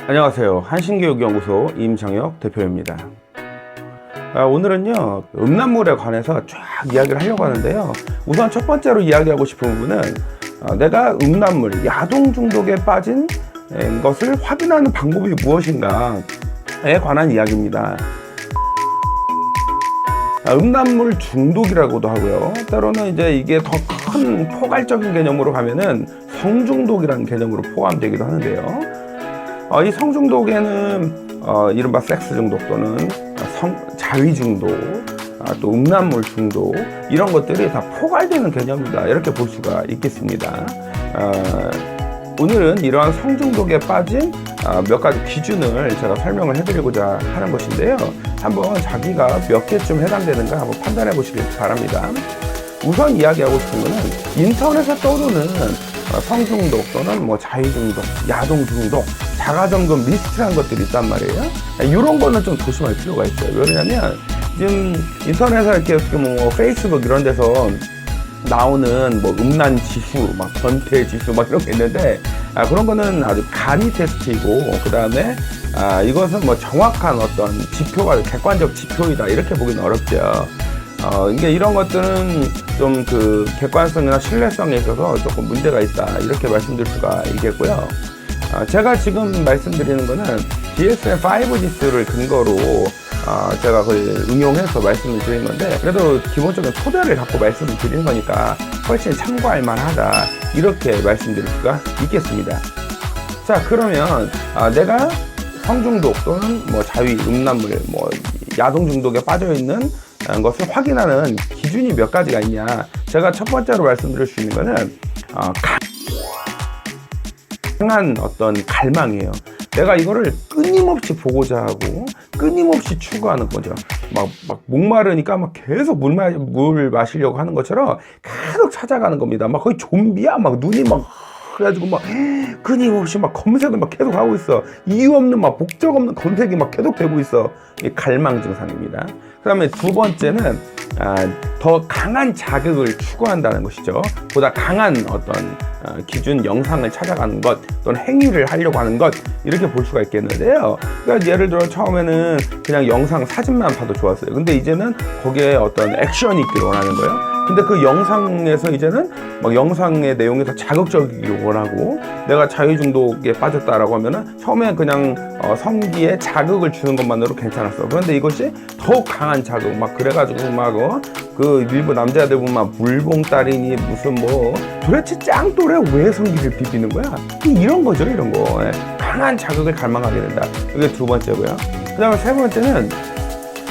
안녕하세요. 한신교육연구소 임정혁 대표입니다. 오늘은요, 음란물에 관해서 쫙 이야기를 하려고 하는데요. 우선 첫 번째로 이야기하고 싶은 부분은 내가 음란물, 야동 중독에 빠진 것을 확인하는 방법이 무엇인가에 관한 이야기입니다. 음란물 중독이라고도 하고요. 때로는 이제 이게 더 큰 포괄적인 개념으로 가면은 성중독이라는 개념으로 포함되기도 하는데요. 이 성중독에는 이른바 섹스 중독 또는 자위 중독, 또 음란물 중독 이런 것들이 다 포괄되는 개념이다, 이렇게 볼 수가 있겠습니다. 오늘은 이러한 성중독에 빠진 몇 가지 기준을 제가 설명을 해드리고자 하는 것인데요. 한번 자기가 몇 개쯤 해당되는가 한번 판단해 보시길 바랍니다. 우선 이야기하고 싶은 것은 인터넷에 떠도는 성중독 또는 자위중독, 야동중독, 자가점검 리스트라는 것들이 있단 말이에요. 이런 거는 좀 조심할 필요가 있어요. 왜냐하면 지금 인터넷에 이렇게 페이스북 이런 데서 나오는 음란 지수, 변태 지수 이런 게 있는데, 그런 거는 아주 간이 테스트이고, 그 다음에 이것은 정확한 어떤 지표가 객관적 지표이다, 이렇게 보기는 어렵죠. 이게 이런 것들은 좀 객관성이나 신뢰성에 있어서 조금 문제가 있다, 이렇게 말씀드릴 수가 있겠고요. 제가 지금 말씀드리는 거는 DSM-5 지수를 근거로 제가 그걸 응용해서 말씀을 드린 건데, 그래도 기본적인 토대를 갖고 말씀을 드리는 거니까 훨씬 참고할 만하다, 이렇게 말씀드릴 수가 있겠습니다. 자, 그러면 내가 성중독 또는 자위, 음란물, 야동 중독에 빠져 있는 것을 확인하는 기준이 몇 가지가 있냐. 제가 첫 번째로 말씀드릴 수 있는 거는 강한 어떤 갈망이에요. 내가 이거를 끊임없이 보고자 하고 끊임없이 추구하는 거죠. 목마르니까 계속 물 마시려고 하는 것처럼 계속 찾아가는 겁니다. 거의 좀비야. 눈이 그래가지고 끊임없이 검색을 계속 하고 있어. 이유 없는 목적 없는 검색이 계속 되고 있어. 이게 갈망 증상입니다. 그 다음에 두 번째는 더 강한 자극을 추구한다는 것이죠. 보다 강한 어떤 기준 영상을 찾아가는 것 또는 행위를 하려고 하는 것, 이렇게 볼 수가 있겠는데요. 그러니까 예를 들어 처음에는 그냥 영상 사진만 봐도 좋았어요. 근데 이제는 거기에 어떤 액션이 있기를 원하는 거예요. 근데 그 영상에서 이제는 영상의 내용이 더 자극적이길 원하고, 내가 자유중독에 빠졌다라고 하면은 처음에 그냥 성기에 자극을 주는 것만으로 괜찮았어. 그런데 이것이 더욱 강한 자극, 그래가지고 그 일부 남자들 보면 물봉다리니 무슨 도대체 짱돌에 왜 성기를 비비는 거야? 이런 거죠, 이런 거. 강한 자극을 갈망하게 된다. 이게 두 번째고요. 그 다음에 세 번째는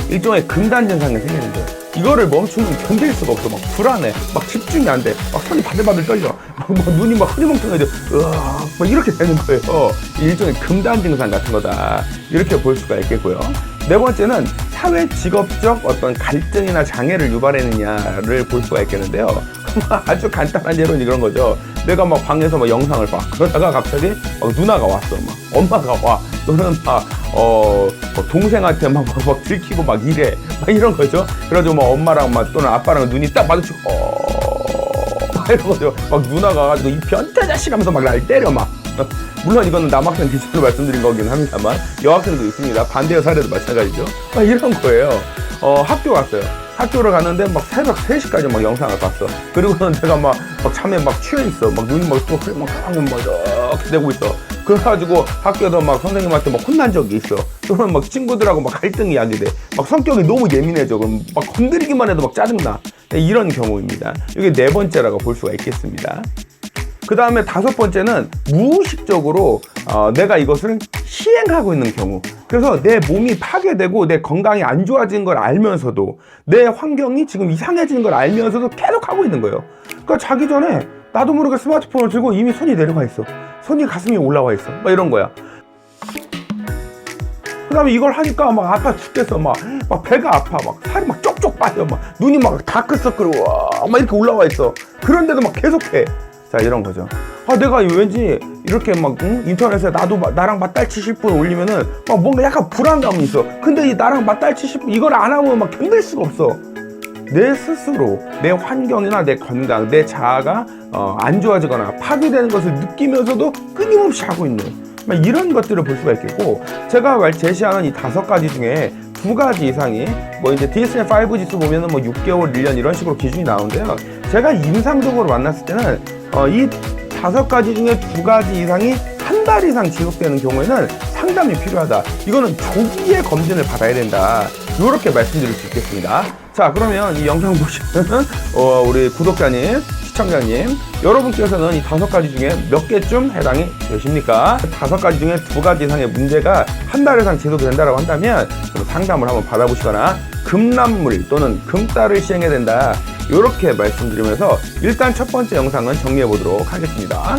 일종의 금단 증상이 생기는 거예요. 이거를 멈추면 견딜 수가 없어. 불안해. 집중이 안 돼. 손이 바들바들 떨려. 눈이 흐리멍텅해져. 이렇게 되는 거예요. 일종의 금단 증상 같은 거다, 이렇게 볼 수가 있겠고요. 네 번째는 사회 직업적 어떤 갈등이나 장애를 유발했느냐를 볼 수가 있겠는데요. 아주 간단한 예로는 이런 거죠. 내가 방에서 영상을 봐. 그러다가 갑자기 누나가 왔어. 엄마가 와. 또는 동생한테 들키고 이래. 이런 거죠. 그래가지고 엄마랑 또는 아빠랑 눈이 딱 마주치고 이런 거죠. 누나가 가지고 이 변태 자식 하면서 날 때려. 물론 이거는 남학생 기준으로 말씀드린 거긴 합니다만 여학생도 있습니다. 반대의 사례도 마찬가지죠. 이런 거예요. 학교 갔어요. 학교를 갔는데 새벽 3시까지 영상을 봤어. 그리고는 내가 잠에 취해 있어. 눈이 또 이렇게 되고 있어. 그래가지고 학교에서 선생님한테 혼난 적이 있어. 또는 친구들하고 갈등이 야기돼. 성격이 너무 예민해져. 그럼 건드리기만 해도 짜증나. 이런 경우입니다. 이게 네 번째라고 볼 수가 있겠습니다. 그 다음에 다섯 번째는 무의식적으로 내가 이것을 시행하고 있는 경우. 그래서 내 몸이 파괴되고 내 건강이 안 좋아진 걸 알면서도, 내 환경이 지금 이상해지는 걸 알면서도 계속 하고 있는 거예요. 그러니까 자기 전에 나도 모르게 스마트폰을 들고 이미 손이 내려가 있어. 손이 가슴이 올라와 있어. 이런 거야. 그 다음에 이걸 하니까 아파 죽겠어. 배가 아파. 살이 쪽쪽 빠져. 눈이 다크서클 이렇게 올라와 있어. 그런데도 계속해. 자, 이런 거죠. 내가 왠지 이렇게 인터넷에 나랑 맞달치실 분 올리면은 뭔가 약간 불안감이 있어. 근데 이 나랑 맞달치실 분 이걸 안 하면 견딜 수가 없어. 내 스스로 내 환경이나 내 건강, 내 자아가 안 좋아지거나 파괴되는 것을 느끼면서도 끊임없이 하고 있는 이런 것들을 볼 수가 있겠고, 제가 제시하는 이 5가지 중에 2가지 이상이 뭐 이제 DSM-5 지수 보면은 뭐 6개월, 1년 이런 식으로 기준이 나오는데요. 제가 임상적으로 만났을 때는 이 5가지 중에 2가지 이상이 한 달 이상 지속되는 경우에는 상담이 필요하다. 이거는 조기에 검진을 받아야 된다. 이렇게 말씀드릴 수 있겠습니다. 자, 그러면 이 영상 보시는 우리 구독자님, 시청자님, 여러분께서는 이 5가지 중에 몇 개쯤 해당이 되십니까? 5가지 중에 2가지 이상의 문제가 한 달 이상 지속된다고 한다면 상담을 한번 받아보시거나 금란물 또는 금딸을 시행해야 된다. 이렇게 말씀드리면서 일단 첫 번째 영상은 정리해 보도록 하겠습니다.